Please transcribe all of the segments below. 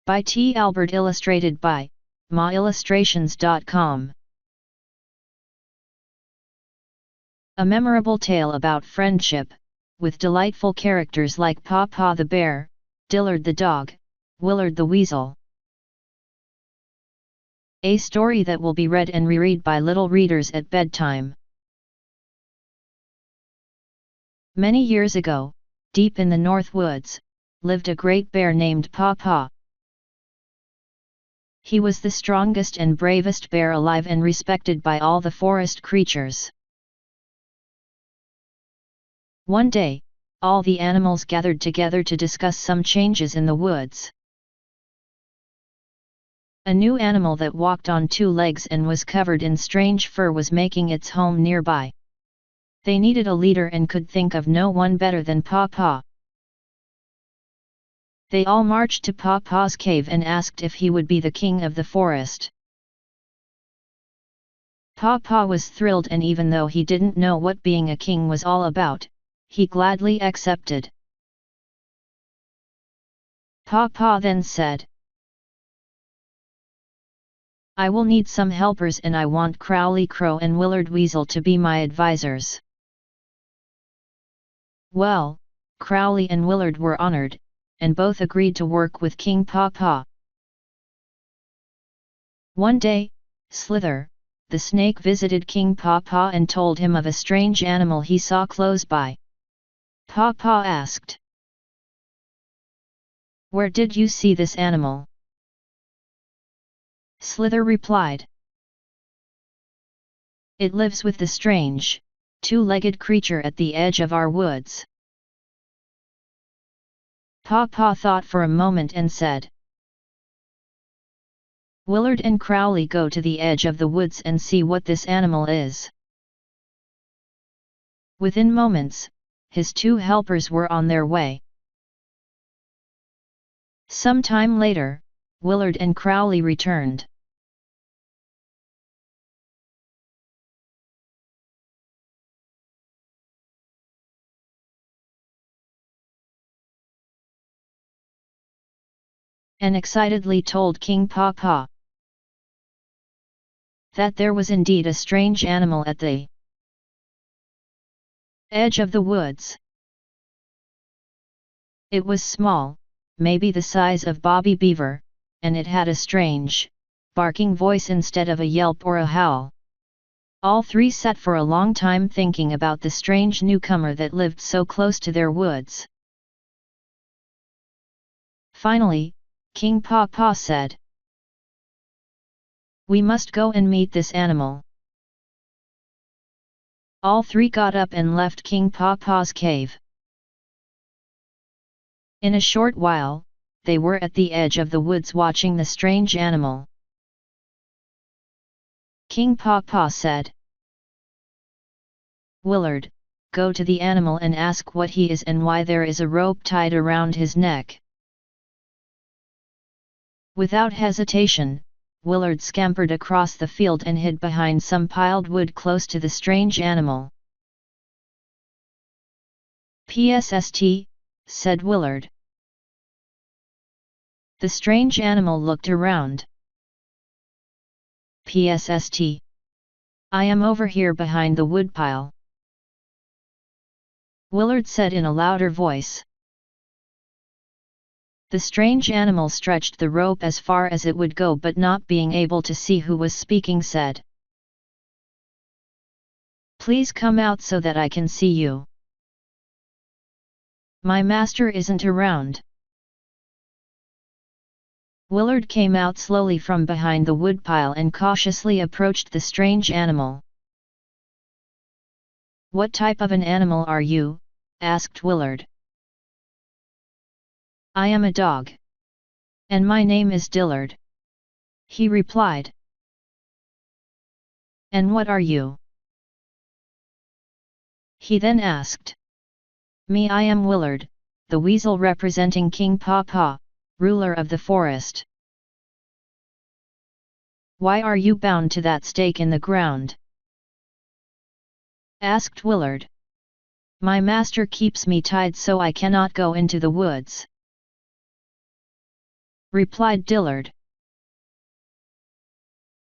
By T. Albert, illustrated by maillustrations.com. A memorable tale about friendship, with delightful characters like Paw Paw the bear, Dillard the dog, Willard the weasel. A story that will be read and reread by little readers at bedtime. Many years ago, deep in the North Woods, lived a great bear named Paw Paw. He was the strongest and bravest bear alive and respected by all the forest creatures. One day, all the animals gathered together to discuss some changes in the woods. A new animal that walked on two legs and was covered in strange fur was making its home nearby. They needed a leader and could think of no one better than Paw Paw. They all marched to Paw Paw's cave and asked if he would be the king of the forest. Paw Paw was thrilled, and even though he didn't know what being a king was all about, he gladly accepted. Paw Paw then said, "I will need some helpers, and I want Crowley Crow and Willard Weasel to be my advisors." Well, Crowley and Willard were honored, and both agreed to work with King Paw Paw. One day, Slither, the snake, visited King Paw Paw and told him of a strange animal he saw close by. Paw Paw asked, "Where did you see this animal?" Slither replied, "It lives with the strange, two-legged creature at the edge of our woods." Paw Paw thought for a moment and said, "Willard and Crowley, go to the edge of the woods and see what this animal is." Within moments, his two helpers were on their way. Some time later, Willard and Crowley returned. And excitedly told King Paw Paw that there was indeed a strange animal at the edge of the woods. It was small, maybe the size of Bobby Beaver, and it had a strange, barking voice instead of a yelp or a howl. All three sat for a long time thinking about the strange newcomer that lived so close to their woods. Finally, King Paw Paw said, "We must go and meet this animal." All three got up and left King Paw Paw's cave. In a short while, they were at the edge of the woods watching the strange animal. King Paw Paw said, "Willard, go to the animal and ask what he is and why there is a rope tied around his neck." Without hesitation, Willard scampered across the field and hid behind some piled wood close to the strange animal. "PSST," said Willard. The strange animal looked around. "PSST. I am over here behind the woodpile," Willard said in a louder voice. The strange animal stretched the rope as far as it would go, but not being able to see who was speaking, said, "Please come out so that I can see you. My master isn't around." Willard came out slowly from behind the woodpile and cautiously approached the strange animal. "What type of an animal are you?" asked Willard. "I am a dog. And my name is Dillard," he replied. "And what are you?" he then asked. "Me, I am Willard, the weasel representing King Paw Paw, ruler of the forest." "Why are you bound to that stake in the ground?" asked Willard. "My master keeps me tied so I cannot go into the woods." replied Dillard.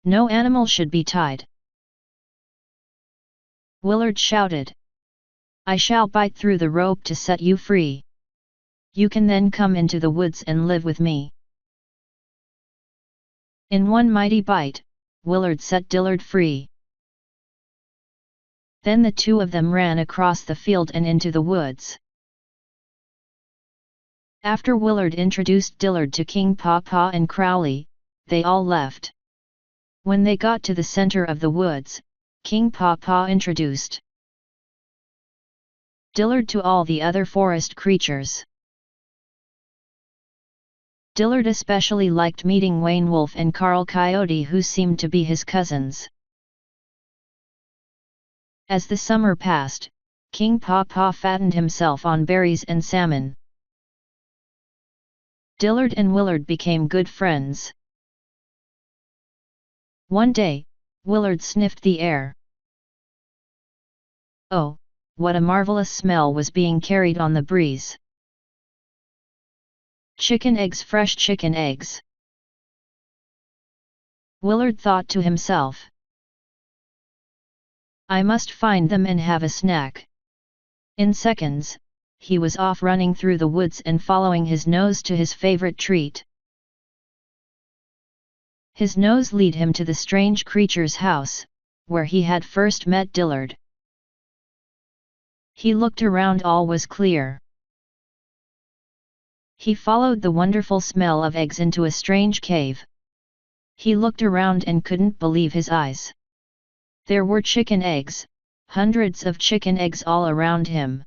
No animal should be tied. Willard shouted. I shall bite through the rope to set you free. You can then come into the woods and live with me. In one mighty bite, Willard set Dillard free. Then the two of them ran across the field and into the woods. After Willard introduced Dillard to King Paw Paw and Crowley, they all left. When they got to the center of the woods, King Paw Paw introduced Dillard to all the other forest creatures. Dillard especially liked meeting Wayne Wolf and Carl Coyote, who seemed to be his cousins. As the summer passed, King Paw Paw fattened himself on berries and salmon. Dillard and Willard became good friends. One day, Willard sniffed the air. Oh, what a marvelous smell was being carried on the breeze! Chicken eggs, fresh chicken eggs. Willard thought to himself. I must find them and have a snack. In seconds, he was off running through the woods and following his nose to his favorite treat. His nose led him to the strange creature's house, where he had first met Dillard. He looked around, all was clear. He followed the wonderful smell of eggs into a strange cave. He looked around and couldn't believe his eyes. There were chicken eggs, hundreds of chicken eggs all around him.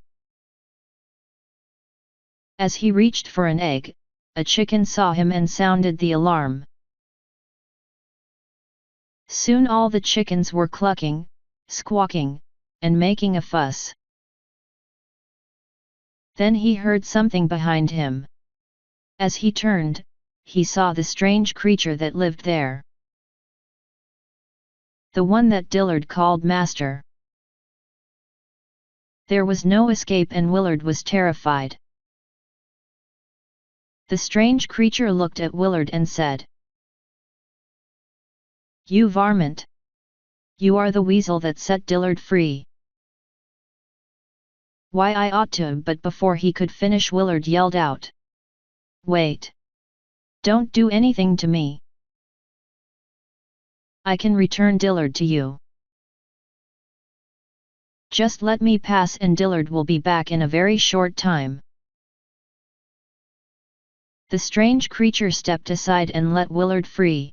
As he reached for an egg, a chicken saw him and sounded the alarm. Soon all the chickens were clucking, squawking, and making a fuss. Then he heard something behind him. As he turned, he saw the strange creature that lived there. The one that Dillard called Master. There was no escape and Willard was terrified. The strange creature looked at Willard and said, You varmint! You are the weasel that set Dillard free. Why, I ought to, but before he could finish, Willard yelled out. Wait! Don't do anything to me. I can return Dillard to you. Just let me pass and Dillard will be back in a very short time. The strange creature stepped aside and let Willard free.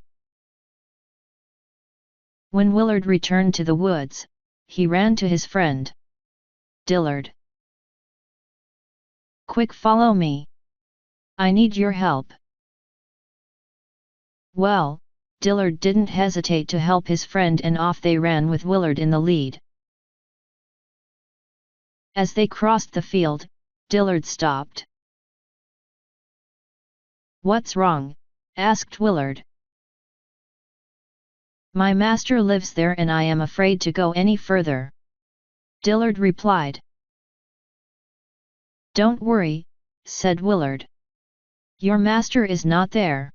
When Willard returned to the woods, he ran to his friend. Dillard! Quick, follow me. I need your help. Well, Dillard didn't hesitate to help his friend and off they ran with Willard in the lead. As they crossed the field, Dillard stopped. What's wrong? Asked Willard. My master lives there and I am afraid to go any further. Dillard replied. Don't worry, said Willard. Your master is not there.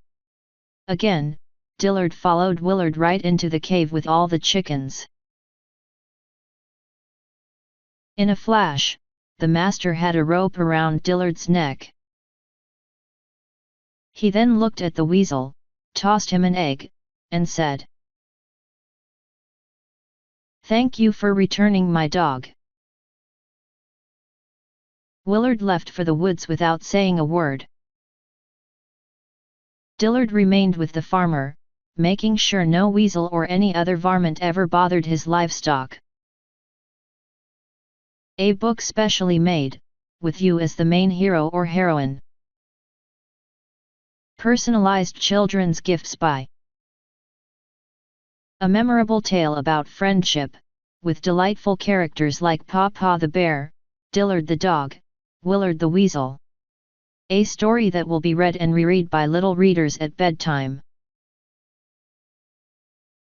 Again, Dillard followed Willard right into the cave with all the chickens. In a flash, the master had a rope around Dillard's neck. He then looked at the weasel, tossed him an egg, and said, Thank you for returning my dog. Willard left for the woods without saying a word. Dillard remained with the farmer, making sure no weasel or any other varmint ever bothered his livestock. A book specially made, with you as the main hero or heroine. Personalized children's gifts by a memorable tale about friendship, with delightful characters like Paw Paw the bear, Dillard the dog, Willard the weasel. A story that will be read and reread by little readers at bedtime.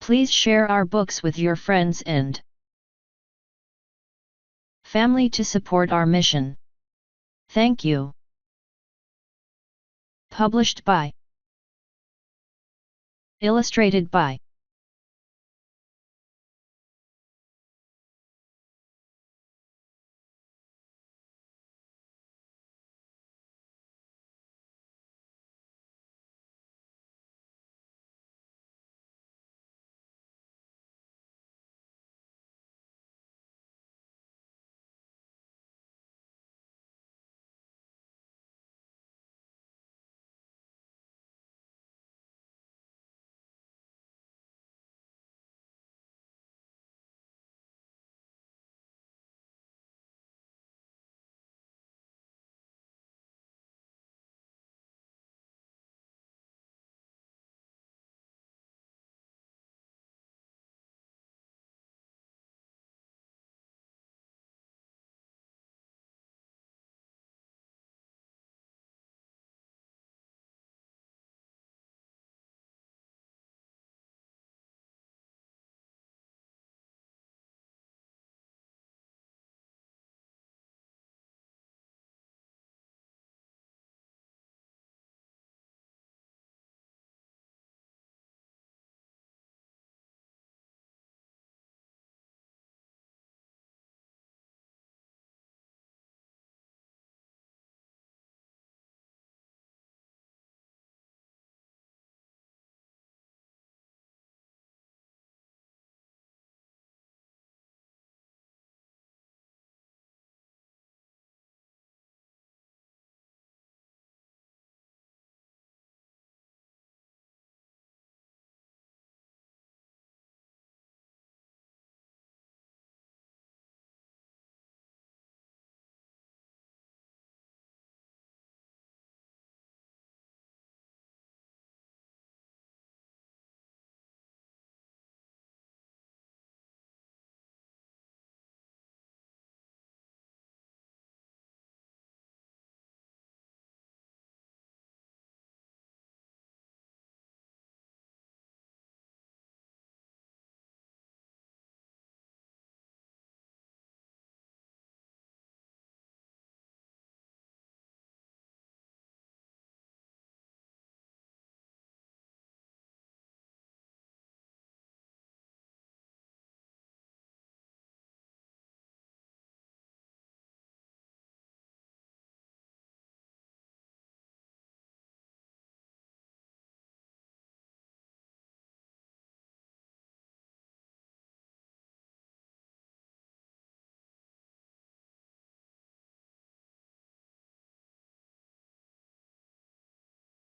Please share our books with your friends and family to support our mission. Thank you. Published by Illustrated by